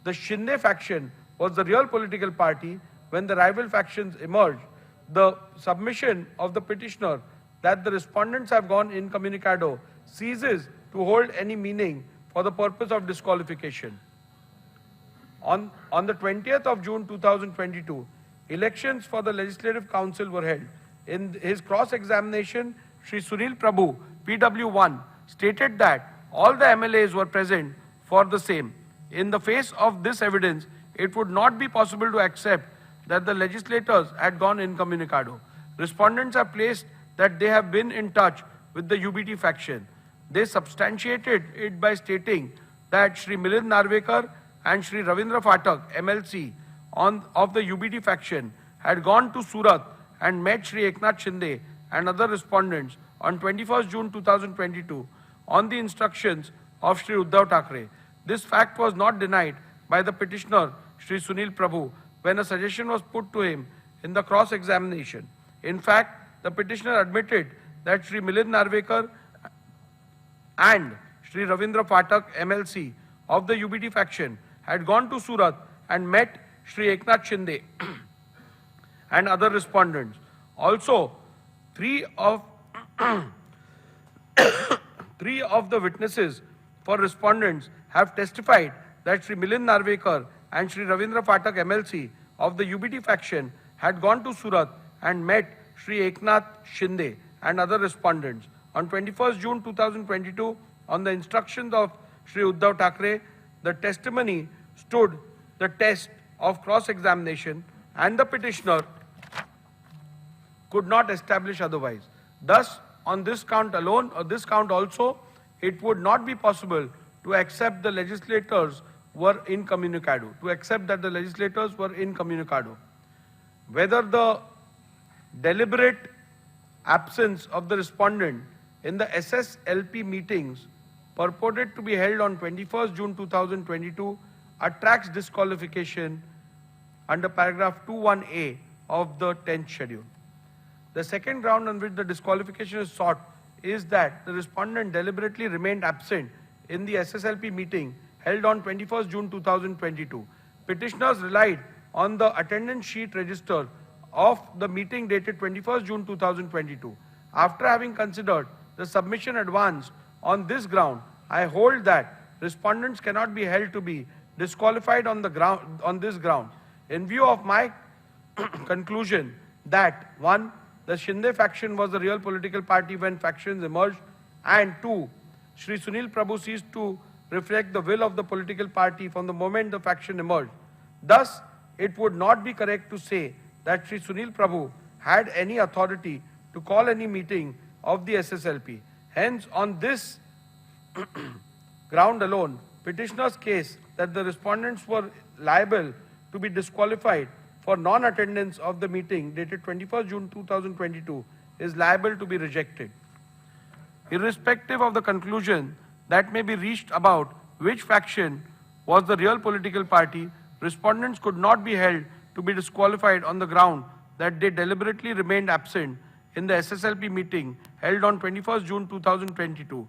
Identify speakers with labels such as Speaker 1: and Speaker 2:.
Speaker 1: the Shinde faction was the real political party when the rival factions emerged, the submission of the petitioner that the respondents have gone incommunicado ceases to hold any meaning for the purpose of disqualification. On the 20th of June 2022, elections for the Legislative Council were held. In his cross-examination, Shri Sunil Prabhu, PW1, stated that all the MLAs were present for the same. In the face of this evidence, it would not be possible to accept that the legislators had gone incommunicado. Respondents have placed that they have been in touch with the UBT faction. They substantiated it by stating that Shri Milind Narvekar and Shri Ravindra Phatak, MLC, of the UBT faction, had gone to Surat and met Shri Eknath Shinde and other respondents on 21st June 2022 on the instructions of Shri Uddhav Thackeray. This fact was not denied by the petitioner, Shri Sunil Prabhu, when a suggestion was put to him in the cross-examination. In fact, the petitioner admitted that Shri Milind Narvekar and Shri Ravindra Phatak, MLC, of the UBT faction, had gone to Surat and met Shri Eknath Shinde and other respondents. Also, three of the witnesses for respondents have testified that Shri Milind Narvekar and Shri Ravindra Phatak, MLC, of the UBT faction, had gone to Surat and met Shri Eknath Shinde and other respondents. On 21st June 2022, on the instructions of Shri Uddhav Thackeray, the testimony stood the test of cross-examination and the petitioner could not establish otherwise. Thus, on this count alone, or this count also, it would not be possible to accept the legislators were incommunicado, Whether the deliberate absence of the respondent in the SSLP meetings purported to be held on 21st June 2022 attracts disqualification under paragraph 21A of the 10th schedule. The second ground on which the disqualification is sought is that the respondent deliberately remained absent in the SSLP meeting held on 21st June 2022. Petitioners relied on the attendance sheet register of the meeting dated 21st June 2022. After having considered the submission advanced on this ground, I hold that respondents cannot be held to be disqualified on this ground. In view of my conclusion that 1. The Shinde faction was the real political party when factions emerged, and 2. Shri Sunil Prabhu ceased to reflect the will of the political party from the moment the faction emerged. Thus, it would not be correct to say that Shri Sunil Prabhu had any authority to call any meeting of the SSLP. Hence, on this ground alone, petitioner's case that the respondents were liable to be disqualified for non-attendance of the meeting dated 21st June 2022 is liable to be rejected. Irrespective of the conclusion that may be reached about which faction was the real political party, respondents could not be held to be disqualified on the ground that they deliberately remained absent in the SSLP meeting held on 21st June 2022.